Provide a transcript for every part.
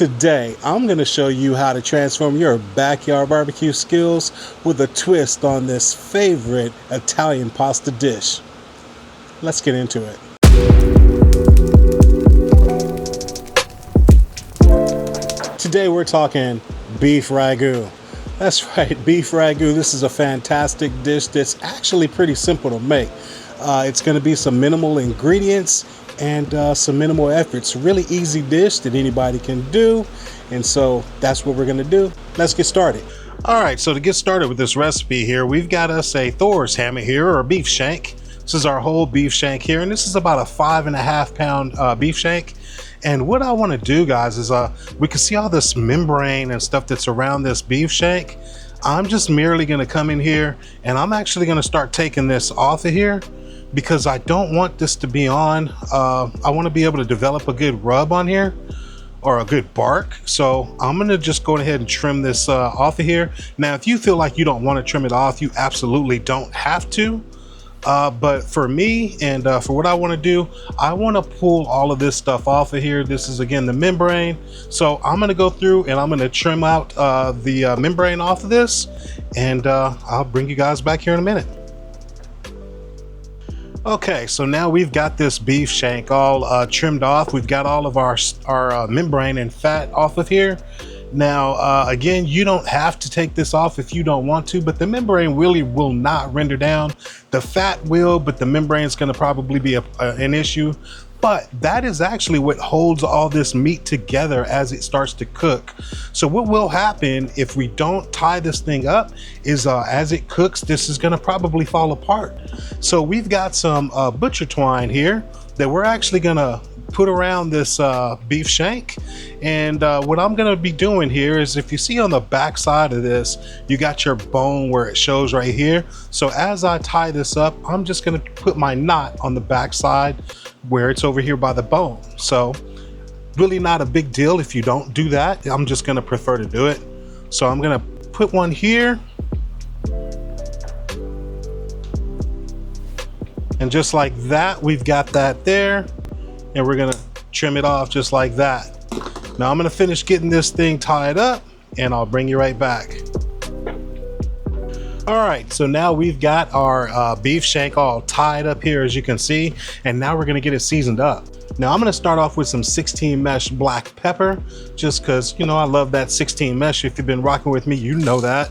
Today, I'm going to show you how to transform your backyard barbecue skills with a twist on this favorite Italian pasta dish. Let's get into it. Today we're talking beef ragu. That's right, beef ragu. This is a fantastic dish that's actually pretty simple to make. It's going to be some minimal ingredients and some minimal effort. It's a really easy dish that anybody can do, and so that's what we're going to do. Let's get started. All right, so to get started with this recipe here, we've got us a Thor's hammer here, or a beef shank. This is our whole beef shank here, and this is about a 5.5 pound beef shank. And what I want to do, guys, is we can see all this membrane and stuff that's around this beef shank. I'm just merely going to come in here and I'm actually going to start taking this off of here, because I don't want this to be on. I want to be able to develop a good rub on here, or a good bark. So I'm gonna just go ahead and trim this off of here. Now, if you feel like you don't want to trim it off, you absolutely don't have to. But for me and for what I want to do, I want to pull all of this stuff off of here. This is, again, the membrane. So I'm going to go through and I'm going to trim out the membrane off of this, and I'll bring you guys back here in a minute. Okay, so now we've got this beef shank all trimmed off. We've got all of our membrane and fat off of here. Now, again, you don't have to take this off if you don't want to, but the membrane really will not render down. The fat will, but the membrane is going to probably be an issue. But that is actually what holds all this meat together as it starts to cook. So what will happen if we don't tie this thing up is as it cooks, this is going to probably fall apart. So we've got some butcher twine here that we're actually going to put around this beef shank. And what I'm going to be doing here is, if you see on the back side of this, you got your bone where it shows right here. So as I tie this up, I'm just going to put my knot on the back side where it's over here by the bone. So really not a big deal if you don't do that. I'm just going to prefer to do it. So I'm going to put one here, and just like that, we've got that there. And we're gonna trim it off just like that. Now I'm gonna finish getting this thing tied up, and I'll bring you right back. All right, so now we've got our beef shank all tied up here, as you can see, and now we're gonna get it seasoned up. Now I'm gonna start off with some 16 mesh black pepper, just because, you know, I love that 16 mesh. If you've been rocking with me, you know that.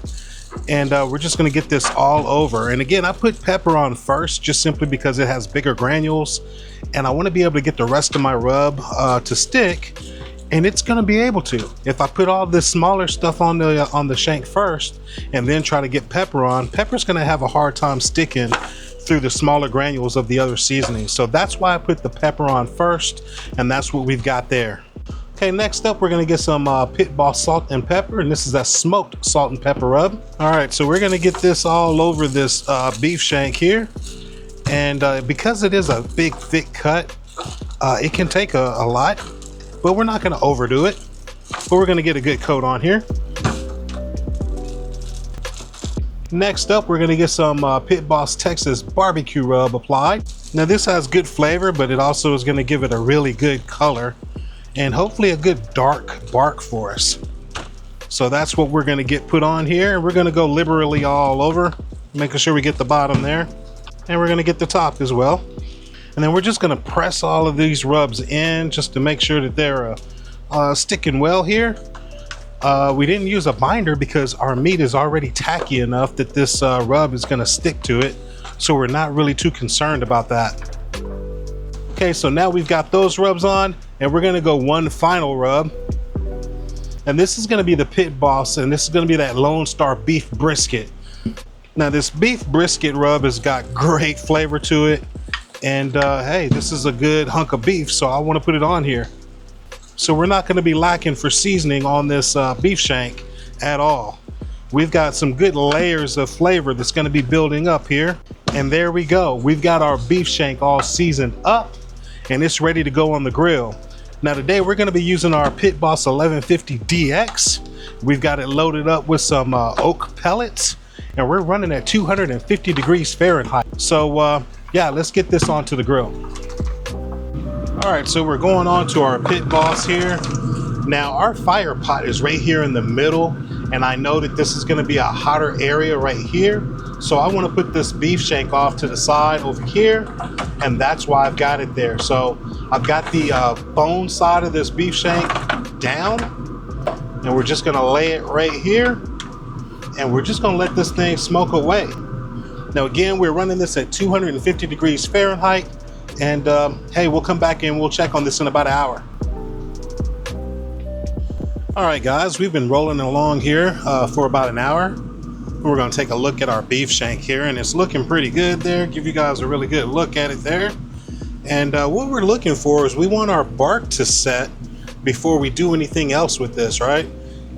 And we're just gonna get this all over. And again, I put pepper on first, just simply because it has bigger granules, and I want to be able to get the rest of my rub to stick, and it's gonna be able to. If I put all this smaller stuff on the shank first and then try to get pepper on, pepper's gonna have a hard time sticking through the smaller granules of the other seasoning. So that's why I put the pepper on first, and that's what we've got there. Okay, next up, we're gonna get some Pit Boss salt and pepper, and this is that smoked salt and pepper rub. All right, so we're gonna get this all over this beef shank here. And because it is a big, thick cut, it can take a lot, but we're not gonna overdo it. But we're gonna get a good coat on here. Next up, we're gonna get some Pit Boss Texas BBQ rub applied. Now this has good flavor, but it also is gonna give it a really good color, and hopefully a good dark bark for us. So that's what we're gonna get put on here. We're gonna go liberally all over, making sure we get the bottom there. And we're gonna get the top as well. And then we're just gonna press all of these rubs in, just to make sure that they're sticking well here. We didn't use a binder because our meat is already tacky enough that this rub is gonna stick to it. So we're not really too concerned about that. Okay, so now we've got those rubs on, and we're gonna go one final rub. And this is gonna be the Pit Boss, and this is gonna be that Lone Star beef brisket. Now this beef brisket rub has got great flavor to it. And hey, this is a good hunk of beef, so I wanna put it on here. So we're not gonna be lacking for seasoning on this beef shank at all. We've got some good layers of flavor that's gonna be building up here. And there we go. We've got our beef shank all seasoned up, and it's ready to go on the grill. Now today we're going to be using our Pit Boss 1150 DX. We've got it loaded up with some oak pellets, and we're running at 250 degrees Fahrenheit. So yeah, let's get this onto the grill. All right, so we're going on to our Pit Boss here. Now our fire pot is right here in the middle, and I know that this is going to be a hotter area right here. So I want to put this beef shank off to the side over here, and that's why I've got it there. So I've got the bone side of this beef shank down, and we're just going to lay it right here, and we're just going to let this thing smoke away. Now again, we're running this at 250 degrees Fahrenheit, and hey, we'll come back and we'll check on this in about an hour. All right guys, we've been rolling along here for about an hour. We're going to take a look at our beef shank here, and it's looking pretty good there. Give you guys a really good look at it there. And what we're looking for is we want our bark to set before we do anything else with this, right?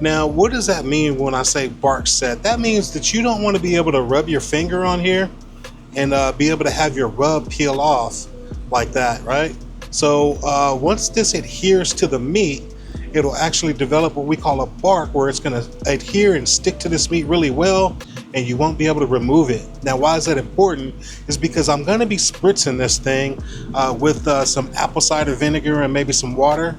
Now, what does that mean when I say bark set? That means that you don't want to be able to rub your finger on here and be able to have your rub peel off like that, right? So once this adheres to the meat, it'll actually develop what we call a bark, where it's going to adhere and stick to this meat really well, and you won't be able to remove it. Now, why is that important? Is because I'm going to be spritzing this thing with some apple cider vinegar and maybe some water.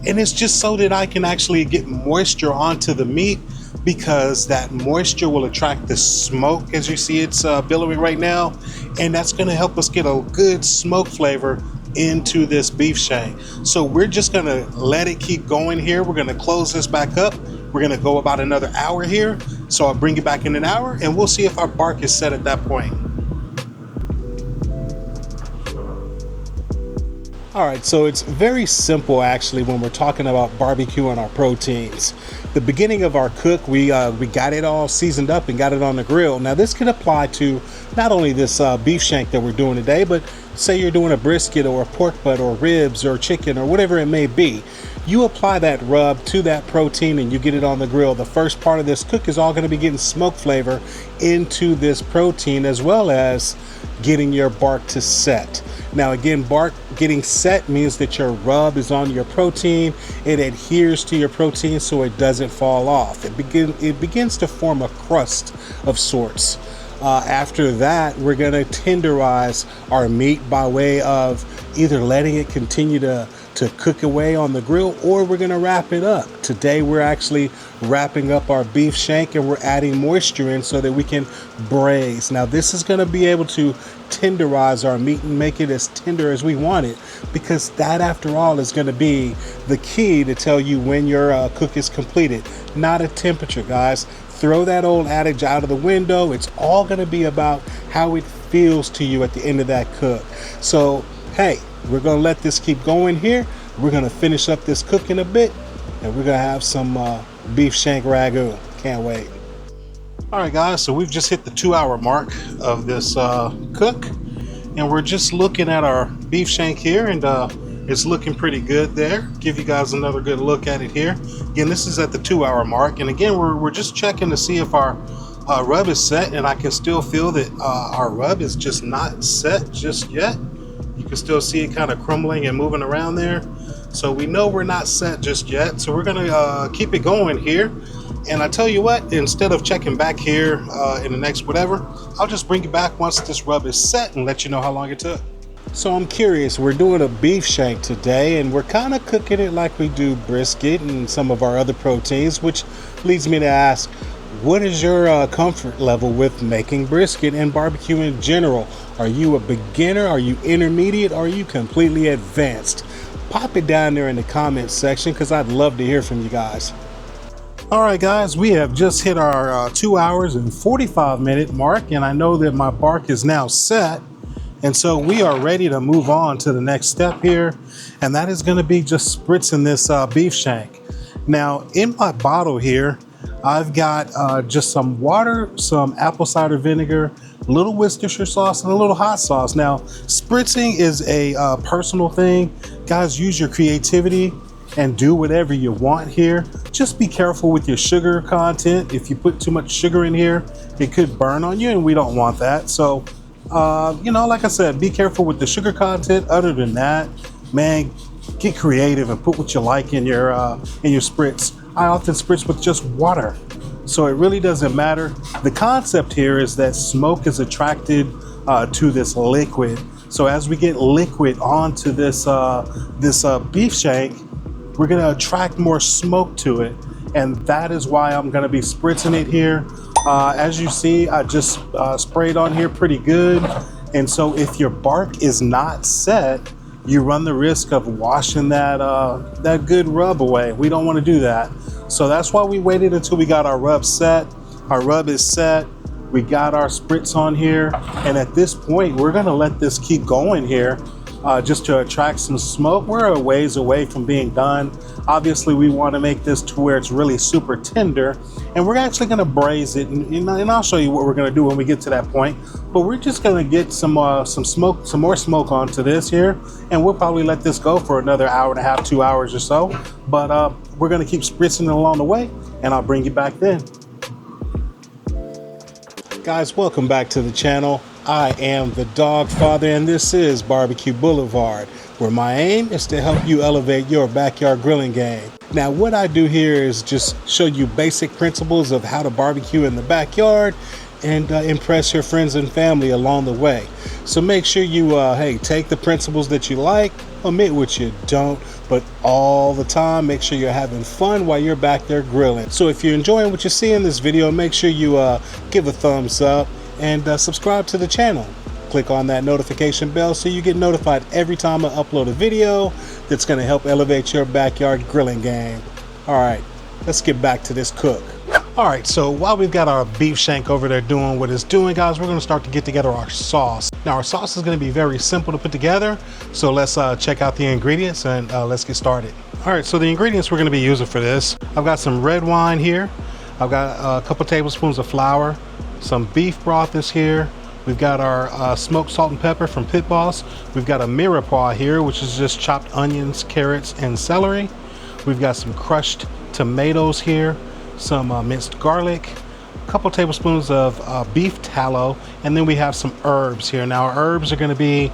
And it's just so that I can actually get moisture onto the meat, because that moisture will attract the smoke, as you see it's billowing right now, and that's going to help us get a good smoke flavor into this beef shank. So we're just going to let it keep going here. We're going to close this back up. We're going to go about another hour here. So I'll bring you back in an hour, and we'll see if our bark is set at that point. All right, so it's very simple actually when we're talking about barbecue and our proteins. The beginning of our cook, we got it all seasoned up and got it on the grill. Now this can apply to not only this beef shank that we're doing today, but say you're doing a brisket or a pork butt or ribs or chicken or whatever it may be. You apply that rub to that protein and you get it on the grill. The first part of this cook is all going to be getting smoke flavor into this protein, as well as getting your bark to set. Now again, bark getting set means that your rub is on your protein. It adheres to your protein so it doesn't fall off. It begins to form a crust of sorts. After that, we're going to tenderize our meat by way of either letting it continue to cook away on the grill, or we're going to wrap it up. Today we're actually wrapping up our beef shank, and we're adding moisture in so that we can braise. Now this is going to be able to tenderize our meat and make it as tender as we want it, because that after all is going to be the key to tell you when your cook is completed, not a temperature, guys. Throw that old adage out of the window. It's all going to be about how it feels to you at the end of that cook. So hey, we're going to let this keep going here. We're going to finish up this cook in a bit, and we're going to have some beef shank ragu. Can't wait. All right guys, so we've just hit the 2-hour mark of this cook, and we're just looking at our beef shank here, and it's looking pretty good there. Give you guys another good look at it here. Again, this is at the 2-hour mark, and again, we're just checking to see if our rub is set, and I can still feel that our rub is just not set just yet. You can still see it kind of crumbling and moving around there. So we know we're not set just yet. So we're gonna keep it going here. And I tell you what, instead of checking back here in the next whatever, I'll just bring you back once this rub is set and let you know how long it took. So I'm curious, we're doing a beef shank today, and we're kind of cooking it like we do brisket and some of our other proteins, which leads me to ask, what is your comfort level with making brisket and barbecue in general? Are you a beginner? Are you intermediate? Are you completely advanced? Pop it down there in the comments section, because I'd love to hear from you guys. All right guys, we have just hit our 2 hours and 45-minute mark, and I know that my bark is now set, and so we are ready to move on to the next step here, and that is going to be just spritzing this beef shank. Now in my bottle here, I've got just some water, some apple cider vinegar, a little Worcestershire sauce, and a little hot sauce. Now, spritzing is a personal thing. Guys, use your creativity and do whatever you want here. Just be careful with your sugar content. If you put too much sugar in here, it could burn on you, and we don't want that. So, you know, like I said, be careful with the sugar content. Other than that, man, get creative and put what you like in your spritz. I often spritz with just water, so it really doesn't matter. The concept here is that smoke is attracted to this liquid. So as we get liquid onto this beef shank, we're gonna attract more smoke to it. And that is why I'm gonna be spritzing it here. As you see, I just sprayed on here pretty good. And so if your bark is not set, you run the risk of washing that good rub away. We don't want to do that. So that's why we waited until we got our rub set. Our rub is set. We got our spritz on here. And at this point, we're gonna let this keep going here just to attract some smoke. We're a ways away from being done. Obviously, we want to make this to where it's really super tender. And we're actually gonna braise it. And I'll show you what we're gonna do when we get to that point. But we're just gonna get some more smoke onto this here. And we'll probably let this go for another hour and a half, 2 hours or so. But we're gonna keep spritzing it along the way, and I'll bring you back then. Guys, welcome back to the channel. I am the Dawgfatha, and this is Barbecue Boulevard, where my aim is to help you elevate your backyard grilling game. Now, what I do here is just show you basic principles of how to barbecue in the backyard and impress your friends and family along the way. So make sure you take the principles that you like, omit what you don't, but all the time make sure you're having fun while you're back there grilling. So if you're enjoying what you see in this video, make sure you give a thumbs up and subscribe to the channel. Click on that notification bell so you get notified every time I upload a video that's going to help elevate your backyard grilling game. All right, let's get back to this cook. All right, so while we've got our beef shank over there doing what it's doing, guys, we're going to start to get together our sauce. Now, our sauce is going to be very simple to put together, so let's check out the ingredients and let's get started. All right, so the ingredients we're going to be using for this, I've got some red wine here. I've got a couple tablespoons of flour. Some beef broth is here. We've got our smoked salt and pepper from Pit Boss. We've got a mirepoix here, which is just chopped onions, carrots, and celery. We've got some crushed tomatoes here, some minced garlic, a couple tablespoons of beef tallow, and then we have some herbs here. Now, our herbs are going to be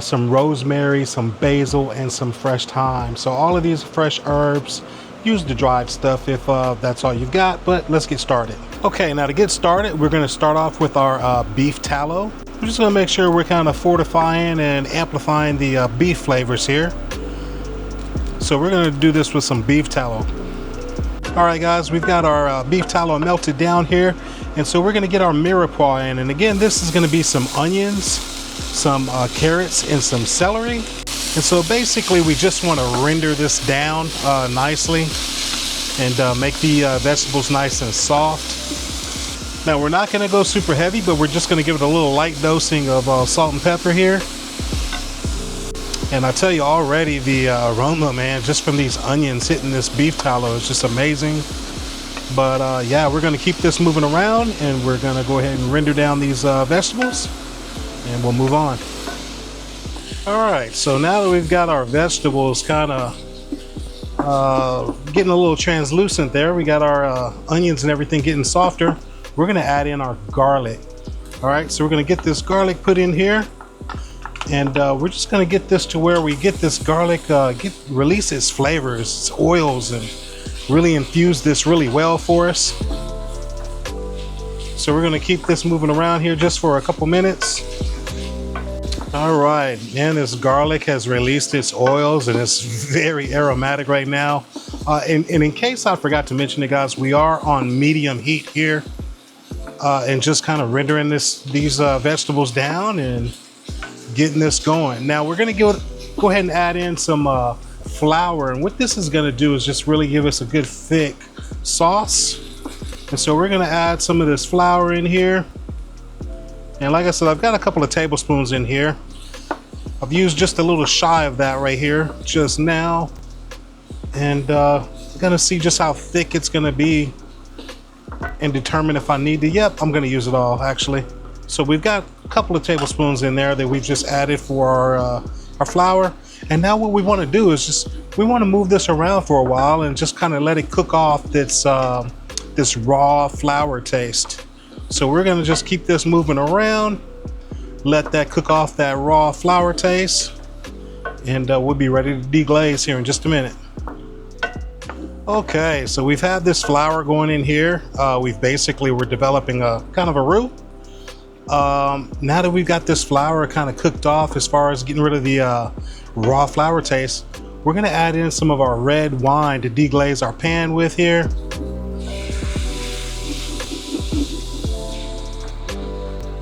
some rosemary, some basil, and some fresh thyme. So all of these fresh herbs. Use the dried stuff if that's all you've got, but let's get started. Okay, now to get started, we're going to start off with our beef tallow. We're just going to make sure we're kind of fortifying and amplifying the beef flavors here. So we're going to do this with some beef tallow. All right, guys, we've got our beef tallow melted down here, and so we're going to get our mirepoix in. And again, this is going to be some onions, some carrots, and some celery. And so basically we just want to render this down nicely and make the vegetables nice and soft. Now, we're not going to go super heavy, but we're just going to give it a little light dosing of salt and pepper here. And I tell you already, the aroma, man, just from these onions hitting this beef tallow is just amazing. But yeah, we're going to keep this moving around, and we're going to go ahead and render down these vegetables, and we'll move on. All right, so now that we've got our vegetables kind of getting a little translucent there, we got our onions and everything getting softer, we're gonna add in our garlic. All right, so we're gonna get this garlic put in here, and we're just gonna get this to where we get this garlic, release its flavors, its oils, and really infuse this really well for us. So we're gonna keep this moving around here just for a couple minutes. All right, man, this garlic has released its oils and it's very aromatic right now. And in case I forgot to mention it, guys, we are on medium heat here and just kind of rendering these vegetables down and getting this going. Now we're gonna go ahead and add in some flour, and what this is gonna do is just really give us a good thick sauce. And so we're gonna add some of this flour in here. And like I said, I've got a couple of tablespoons in here. I've used just a little shy of that right here just now. And gonna see just how thick it's gonna be and determine if I need to. Yep, I'm gonna use it all actually. So we've got a couple of tablespoons in there that we've just added for our flour. And now what we wanna do is we wanna move this around for a while and just kind of let it cook off this raw flour taste. So we're gonna just keep this moving around, let that cook off that raw flour taste, and we'll be ready to deglaze here in just a minute. Okay, so we've had this flour going in here. We're developing a kind of a roux. Now that we've got this flour kind of cooked off as far as getting rid of the raw flour taste, we're gonna add in some of our red wine to deglaze our pan with here.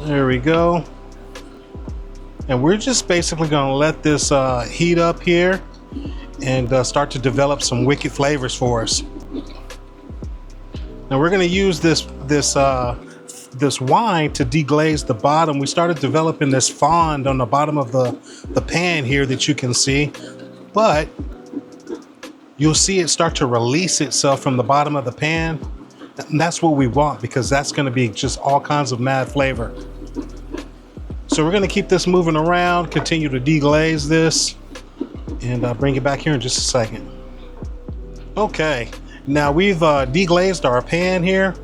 There we go. And we're just basically gonna let this heat up here and start to develop some wicked flavors for us. Now we're gonna use this wine to deglaze the bottom. We started developing this fond on the bottom of the pan here that you can see, but you'll see it start to release itself from the bottom of the pan. And that's what we want, because that's gonna be just all kinds of mad flavor. So we're gonna keep this moving around, continue to deglaze this, and bring it back here in just a second. Okay, now we've deglazed our pan here,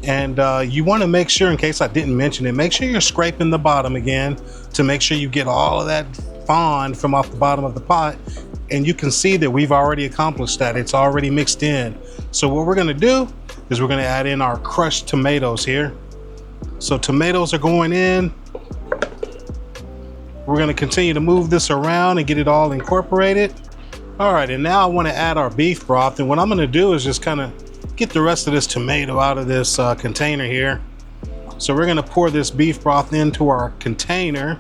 and you wanna make sure, in case I didn't mention it, make sure you're scraping the bottom again to make sure you get all of that fond from off the bottom of the pot. And you can see that we've already accomplished that. It's already mixed in. So what we're gonna do is we're gonna add in our crushed tomatoes here. So tomatoes are going in. We're gonna continue to move this around and get it all incorporated. All right, and now I wanna add our beef broth. And what I'm gonna do is just kind of get the rest of this tomato out of this container here. So we're gonna pour this beef broth into our container,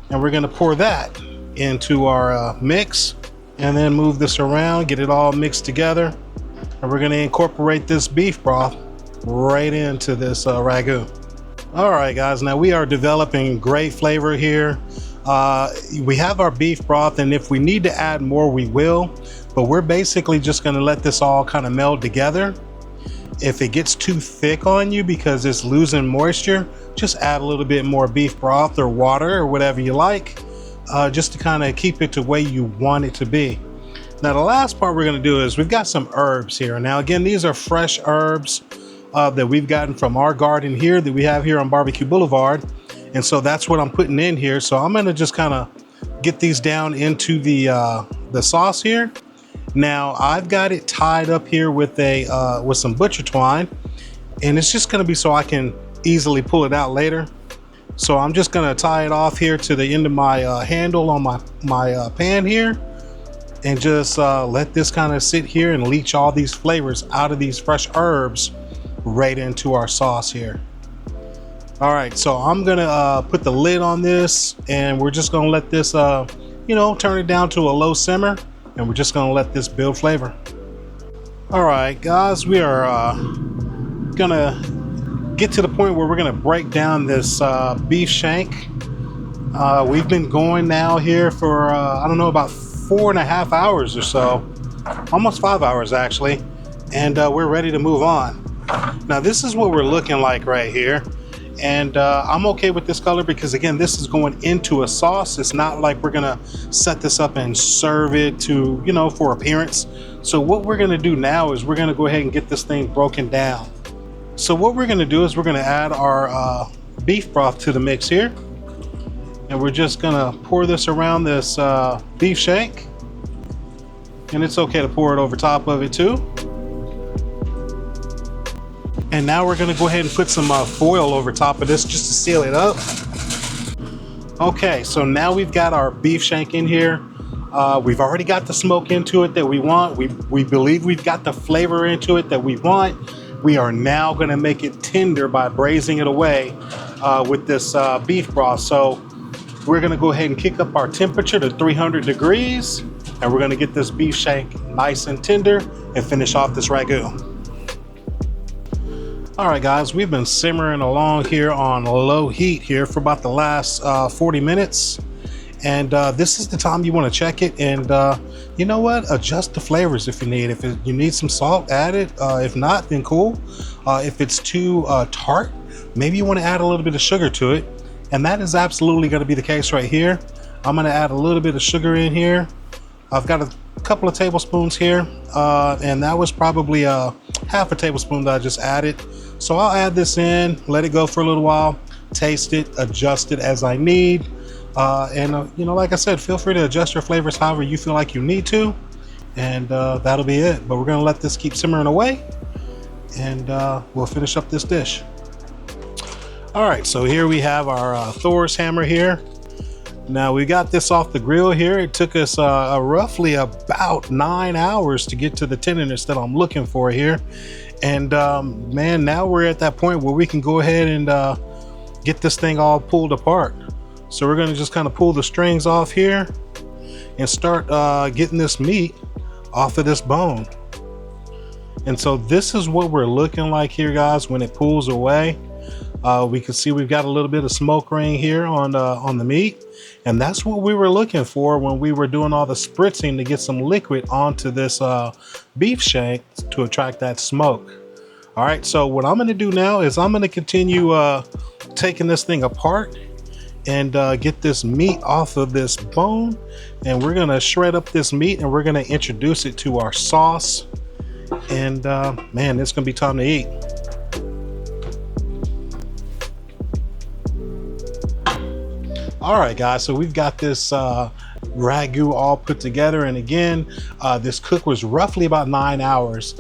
and we're gonna pour that into our mix, and then move this around, get it all mixed together. And we're gonna incorporate this beef broth right into this ragu. All right, guys, now we are developing great flavor here. We have our beef broth, and if we need to add more, we will, but we're basically just gonna let this all kind of meld together. If it gets too thick on you because it's losing moisture, just add a little bit more beef broth or water or whatever you like, just to kind of keep it the way you want it to be. Now the last part we're gonna do is we've got some herbs here. Now again, these are fresh herbs that we've gotten from our garden here that we have here on Barbecue Boulevard. And so that's what I'm putting in here. So I'm gonna just kind of get these down into the sauce here. Now I've got it tied up here with with some butcher twine, and it's just gonna be so I can easily pull it out later. So I'm just gonna tie it off here to the end of my handle on my pan here, and just let this kind of sit here and leach all these flavors out of these fresh herbs right into our sauce here. All right, so I'm gonna put the lid on this, and we're just gonna let this turn it down to a low simmer, and we're just gonna let this build flavor. All right, guys, we are gonna get to the point where we're gonna break down this beef shank. We've been going now here for I don't know, about 4.5 hours or so, almost 5 hours actually, and we're ready to move on. Now this is what we're looking like right here, and I'm okay with this color because again, this is going into a sauce. It's not like we're gonna set this up and serve it to, for appearance. So what we're gonna do now is we're gonna go ahead and get this thing broken down. So what we're gonna do is we're gonna add our beef broth to the mix here, and we're just gonna pour this around this beef shank, and it's okay to pour it over top of it too. And now we're gonna go ahead and put some foil over top of this just to seal it up. Okay, so now we've got our beef shank in here. We've already got the smoke into it that we want. We believe we've got the flavor into it that we want. We are now gonna make it tender by braising it away with this beef broth. So we're gonna go ahead and kick up our temperature to 300 degrees, and we're gonna get this beef shank nice and tender and finish off this ragu. All right, guys, we've been simmering along here on low heat here for about the last 40 minutes. And this is the time you want to check it. And you know what? Adjust the flavors if you need. If you need some salt, add it. If not, then cool. If it's too tart, maybe you want to add a little bit of sugar to it. And that is absolutely going to be the case right here. I'm going to add a little bit of sugar in here. I've got a couple of tablespoons here. And that was probably half a tablespoon that I just added. So I'll add this in, let it go for a little while, taste it, adjust it as I need. Like I said, feel free to adjust your flavors however you feel like you need to, and that'll be it. But we're gonna let this keep simmering away, and we'll finish up this dish. All right, so here we have our Thor's hammer here. Now we got this off the grill here. It took us roughly about 9 hours to get to the tenderness that I'm looking for here. And man, now we're at that point where we can go ahead and get this thing all pulled apart. So we're gonna just kind of pull the strings off here and start getting this meat off of this bone. And so this is what we're looking like here, guys, when it pulls away. We can see we've got a little bit of smoke ring here on the meat, and that's what we were looking for when we were doing all the spritzing to get some liquid onto this beef shank to attract that smoke. All right, so what I'm gonna do now is I'm gonna continue taking this thing apart and get this meat off of this bone, and we're gonna shred up this meat and we're gonna introduce it to our sauce. And man, it's gonna be time to eat. All right, guys, so we've got this ragu all put together, and again, this cook was roughly about 9 hours.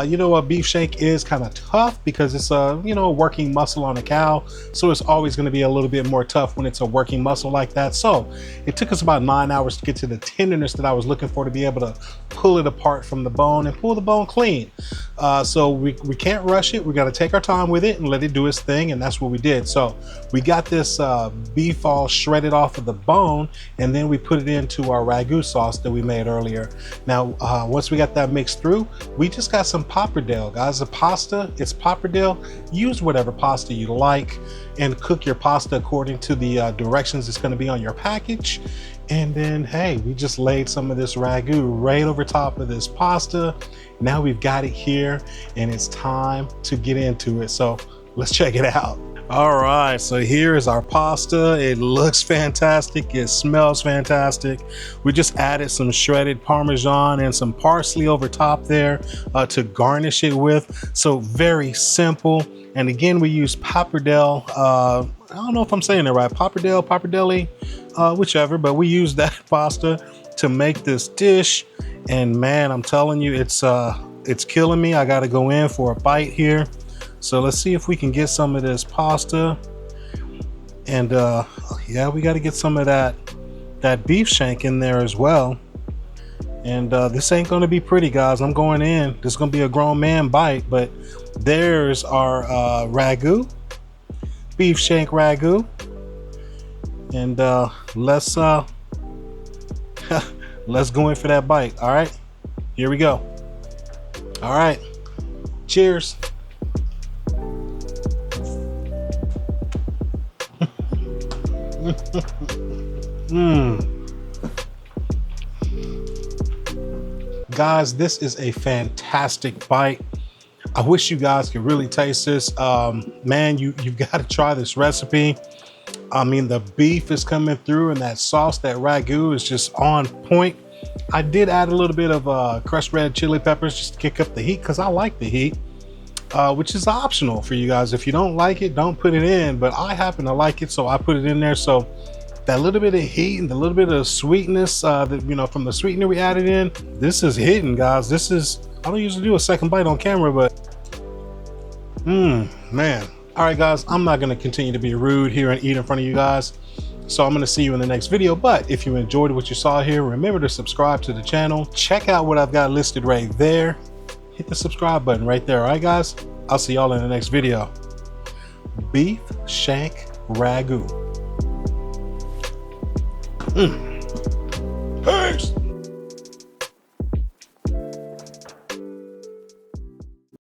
You know, a beef shank is kind of tough because it's a, you know, working muscle on a cow, so it's always going to be a little bit more tough when it's a working muscle like that. So it took us about 9 hours to get to the tenderness that I was looking for, to be able to pull it apart from the bone and pull the bone clean. So we can't rush it. We got to take our time with it and let it do its thing, and that's what we did. So we got this beef all shredded off of the bone, and then we put it into our ragu sauce that we made earlier. Now once we got that mixed through, we just got some pappardelle, guys. The pasta, it's pappardelle. Use whatever pasta you like and cook your pasta according to the directions it's going to be on your package. And then, hey, we just laid some of this ragu right over top of this pasta. Now we've got it here, and it's time to get into it. So let's check it out. All right, so here is our pasta. It looks fantastic. It smells fantastic. We just added some shredded Parmesan and some parsley over top there to garnish it with. So very simple. And again, we use pappardelle. I don't know if I'm saying it right. Pappardelle, whichever, but we use that pasta to make this dish. And man, I'm telling you, it's killing me. I got to go in for a bite here. So let's see if we can get some of this pasta. And yeah, we got to get some of that beef shank in there as well. And this ain't going to be pretty, guys. I'm going in. This is going to be a grown man bite. But there's our ragu, beef shank ragu. And let's let's go in for that bite. All right, here we go. All right, cheers. Guys, this is a fantastic bite. I wish you guys could really taste this. Man, you've got to try this recipe. I mean, the beef is coming through, and that sauce, that ragu, is just on point. I did add a little bit of crushed red chili peppers just to kick up the heat, because I like the heat, which is optional for you guys. If you don't like it, don't put it in, but I happen to like it, so I put it in there. So that little bit of heat and the little bit of sweetness that, you know, from the sweetener we added in, this is hidden, guys. This is, I don't usually do a second bite on camera, but man. All right, guys, I'm not going to continue to be rude here and eat in front of you guys. So I'm going to see you in the next video. But if you enjoyed what you saw here, remember to subscribe to the channel. Check out what I've got listed right there. Hit the subscribe button right there. All right, guys, I'll see y'all in the next video. Beef shank ragu.